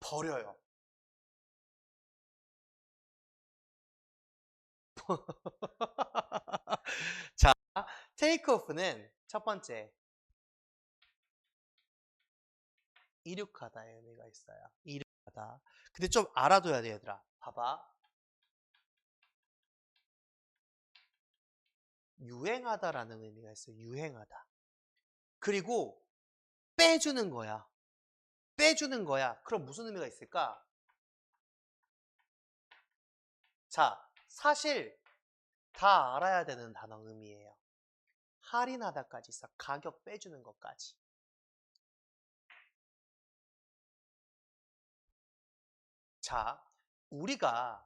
버려요. 자, take off는 첫 번째 이륙하다의 의미가 있어요. 이륙하다. 근데 좀 알아둬야 돼, 얘들아. 봐봐. 유행하다라는 의미가 있어요. 유행하다. 그리고 빼주는 거야. 빼주는 거야. 그럼 무슨 의미가 있을까? 자, 사실 다 알아야 되는 단어 의미예요. 할인하다까지 있어. 가격 빼주는 것까지. 자, 우리가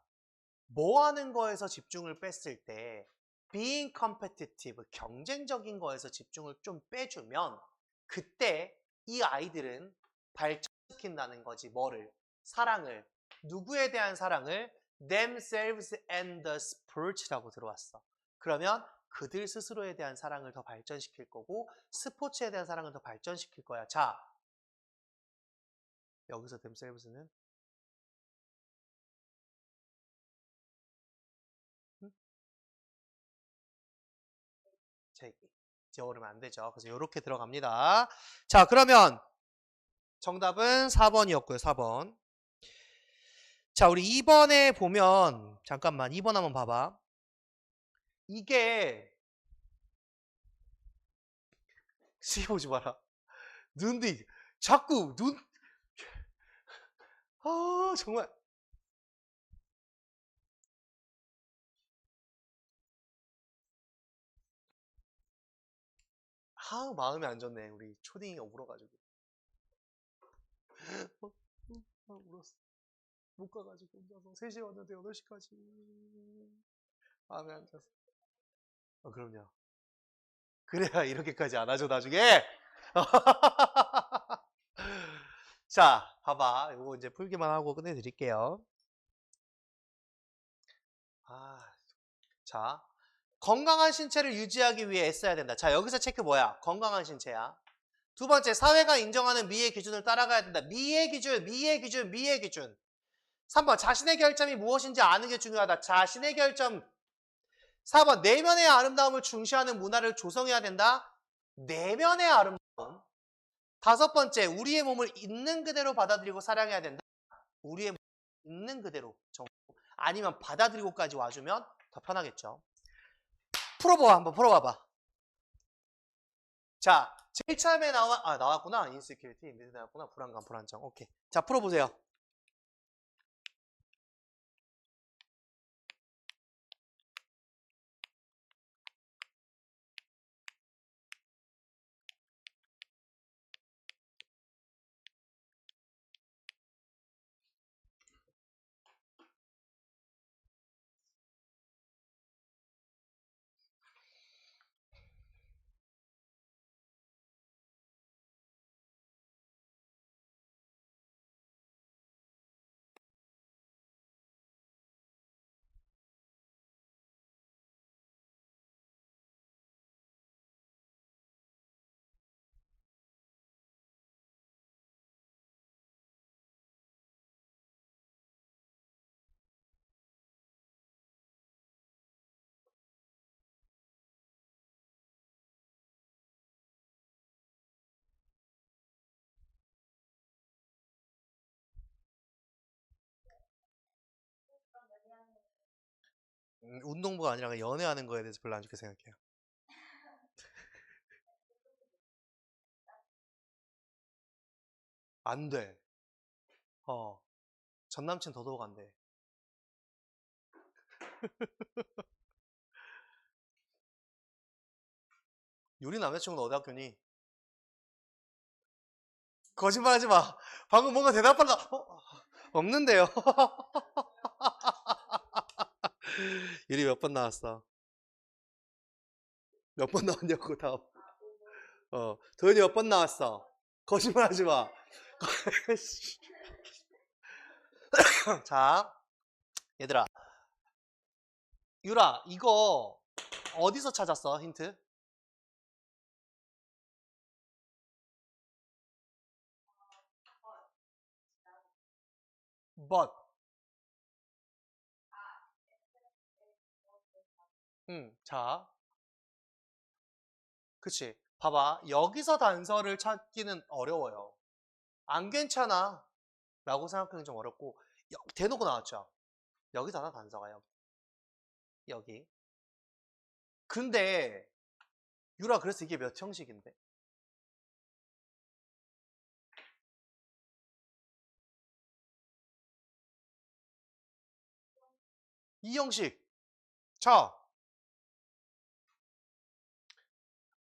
뭐 하는 거에서 집중을 뺐을 때 being competitive, 경쟁적인 거에서 집중을 좀 빼주면 그때 이 아이들은 발전시킨다는 거지. 뭐를? 사랑을. 누구에 대한 사랑을? themselves and the sports라고 들어왔어. 그러면 그들 스스로에 대한 사랑을 더 발전시킬 거고 스포츠에 대한 사랑을 더 발전시킬 거야. 자, 여기서 themselves는 제기. 지워버리면 안 되죠. 그래서 이렇게 들어갑니다. 자, 그러면 정답은 4번이었고요. 4번. 자, 우리 2번에 보면 잠깐만 2번 한번 봐봐. 이게 시 보지 마라. 눈이 자꾸 눈 정말 마음이 안 좋네. 우리 초딩이가 울어가지고. 울었어. 못 가가지고 혼자서 3시에 왔는데 8시까지. 마음이 안 좋았어. 그럼요. 그래야 이렇게까지 안 하죠, 나중에. 자, 봐봐. 이거 이제 풀기만 하고 끝내드릴게요. 자, 건강한 신체를 유지하기 위해 애써야 된다. 자, 여기서 체크 뭐야? 건강한 신체야. 두 번째, 사회가 인정하는 미의 기준을 따라가야 된다. 미의 기준, 미의 기준, 미의 기준. 3번, 자신의 결점이 무엇인지 아는 게 중요하다. 자신의 결점. 4번, 내면의 아름다움을 중시하는 문화를 조성해야 된다. 내면의 아름다움. 다섯 번째, 우리의 몸을 있는 그대로 받아들이고 사랑해야 된다. 우리의 몸을 있는 그대로 정도. 아니면 받아들이고까지 와주면 더 편하겠죠. 풀어봐, 한번 풀어봐봐. 자, 제일 처음에 나왔구나. 인시큐리티, 미드 나왔구나. 불안감, 불안정. 오케이. 자, 풀어보세요. 운동부가 아니라 그냥 연애하는 거에 대해서 별로 안 좋게 생각해요. 안 돼. 전 남친 더더욱 안 돼. 유리 남자친구는 어디 학교니? 거짓말 하지 마. 방금 뭔가 대답하려, 없는데요. 유리 몇 번 나왔어? 몇 번 나왔냐고, 다음. 도현이 몇 번 나왔어? 거짓말 하지 마. 자, 얘들아. 유라, 이거 어디서 찾았어? 힌트? but. 자, 그치. 봐봐. 여기서 단서를 찾기는 어려워요. 안 괜찮아. 라고 생각하기는 좀 어렵고. 대놓고 나왔죠. 여기서 하나 단서가요. 여기. 근데, 유라, 그래서 이게 몇 형식인데? 이 형식. 자,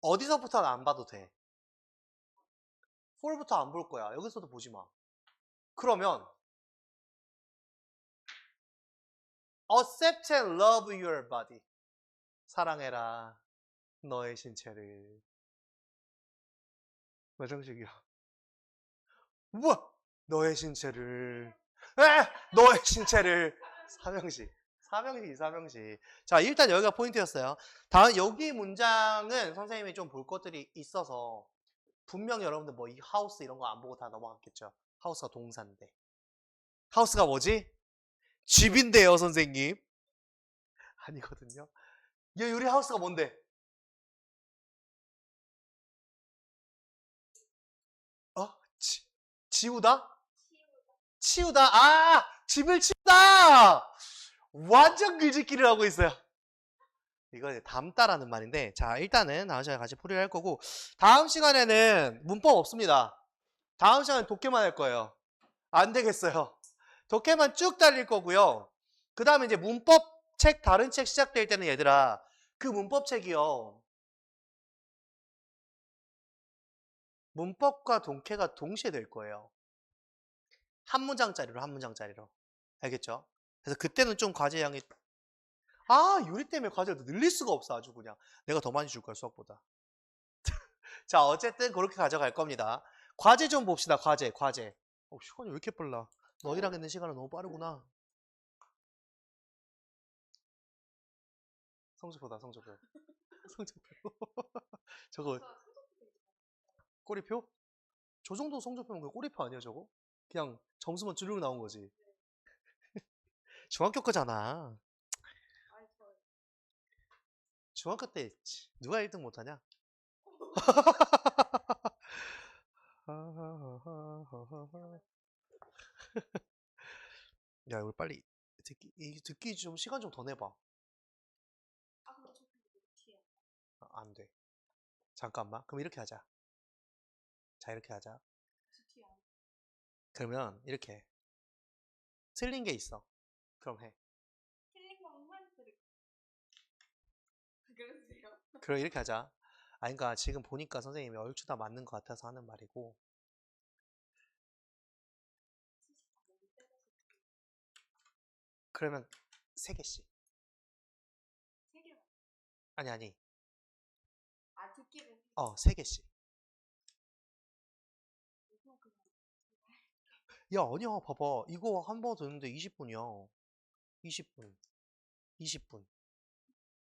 어디서부터는 안 봐도 돼. 4부터 안 볼 거야. 여기서도 보지 마. 그러면, accept and love your body. 사랑해라. 너의 신체를. 몇 형식이야? 우와! 너의 신체를. 너의 신체를. 3형식. 3형식, 3형식. 자, 일단 여기가 포인트였어요. 다음, 여기 문장은 선생님이 좀 볼 것들이 있어서 분명히 여러분들 뭐 이 하우스 이런 거 안 보고 다 넘어갔겠죠. 하우스가 동사인데. 하우스가 뭐지? 집인데요, 선생님. 아니거든요. 우리 하우스가 뭔데? 어? 지우다? 치우다. 아! 집을 치우다! 완전 글짓기를 하고 있어요. 이거 이제 담다라는 말인데, 자, 일단은 다음 시간에 같이 풀이를 할 거고, 다음 시간에는 문법 없습니다. 다음 시간에 독해만 할 거예요. 안 되겠어요. 독해만 쭉 달릴 거고요. 그 다음에 이제 문법 책, 다른 책 시작될 때는 얘들아, 그 문법 책이요. 문법과 독해가 동시에 될 거예요. 한 문장짜리로, 한 문장짜리로. 알겠죠? 그래서 그때는 좀 과제 양이, 유리 때문에 과제를 늘릴 수가 없어, 아주 그냥. 내가 더 많이 줄 거야, 수학보다. 자, 어쨌든 그렇게 가져갈 겁니다. 과제 좀 봅시다, 과제, 과제. 시간이 왜 이렇게 빨라? 너희랑 있는 시간은 너무 빠르구나. 성적표다, 성적표. 성적표. 저거, 꼬리표? 저 정도 성적표면 그 꼬리표 아니야, 저거? 그냥 점수만 주르륵 나온 거지. 중학교 거잖아. 중학교 때 누가 1등 못하냐? 야, 이거 빨리 듣기 좀 시간 좀 더 내봐. 안 돼. 잠깐만. 그럼 이렇게 하자. 자, 이렇게 하자. 그러면 이렇게 틀린 게 있어. 그럼 해. 그럼 이렇게 하자. 그러니까 지금 보니까 선생님이 얼추 다 맞는 것 같아서 하는 말이고. 그러면 3개씩. 아니. 3개씩. 야, 아니야. 봐봐. 이거 한 번 듣는데 20분이야. 20분, 20분,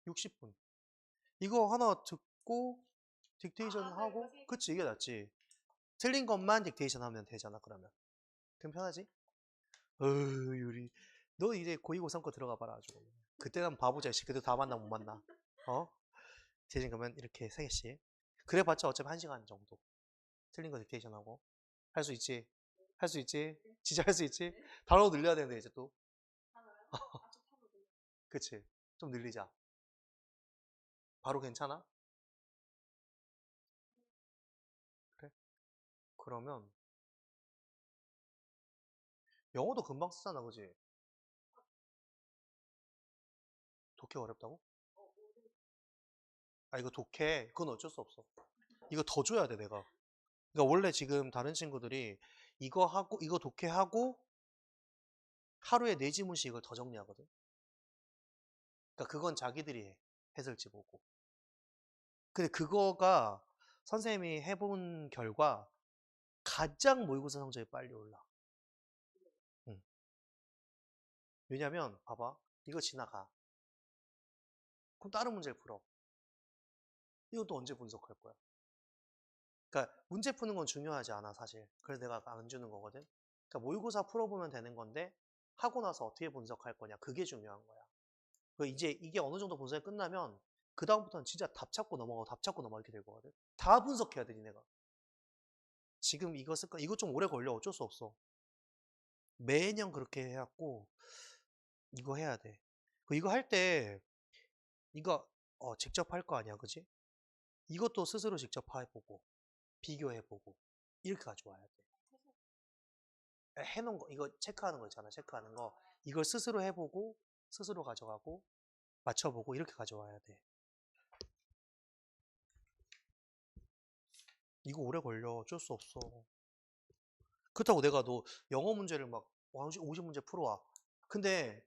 60분. 이거 하나 듣고 딕테이션 하고, 그치, 이게 낫지. 틀린 것만 딕테이션 하면 되잖아, 그러면. 그럼 편하지? 유리. 너 이제 고2, 고3 거 들어가 봐라, 아주. 그때는 바보 자식. 그때 다 만나, 못 만나. 대신 그러면 이렇게 3개씩. 그래봤자 어차피 1시간 정도. 틀린 거 딕테이션 하고. 할 수 있지? 할 수 있지? 진짜 할 수 있지? 단어 늘려야 되는데, 이제 또. 그치? 좀 늘리자. 바로 괜찮아? 그래? 그러면 영어도 금방 쓰잖아, 그지? 독해 어렵다고? 아, 이거 독해. 그건 어쩔 수 없어. 이거 더 줘야 돼, 내가. 그러니까 원래 지금 다른 친구들이 이거 하고, 이거 독해하고 하루에 4지문씩 이걸 더 정리하거든. 그러니까 그건 자기들이 해. 해설지 보고. 근데 그거가 선생님이 해본 결과 가장 모의고사 성적이 빨리 올라. 응. 왜냐면, 봐봐. 이거 지나가. 그럼 다른 문제를 풀어. 이것도 언제 분석할 거야? 그러니까 문제 푸는 건 중요하지 않아, 사실. 그래서 내가 안 주는 거거든. 그러니까 모의고사 풀어보면 되는 건데 하고 나서 어떻게 분석할 거냐, 그게 중요한 거야. 이제 이게 어느 정도 분석이 끝나면 그 다음부터는 진짜 답 찾고 넘어가고 답 찾고 넘어가 이렇게 될 거거든. 다 분석해야 돼, 니네가. 지금 이거 쓸 거, 이거 좀 오래 걸려. 어쩔 수 없어. 매년 그렇게 해갖고 이거 해야 돼. 이거 할 때 이거 직접 할 거 아니야, 그지? 이것도 스스로 직접 해보고 비교해보고 이렇게 가져와야 돼. 해놓은 거, 이거 체크하는 거 있잖아, 체크하는 거. 이걸 스스로 해보고 스스로 가져가고 맞춰보고 이렇게 가져와야 돼. 이거 오래 걸려. 어쩔 수 없어. 그렇다고 내가 너 영어 문제를 막 50문제 풀어와. 근데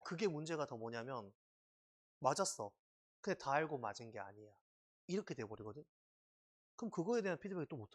그게 문제가 더 뭐냐면 맞았어. 근데 다 알고 맞은 게 아니야. 이렇게 돼버리거든. 그럼 그거에 대한 피드백이 또 못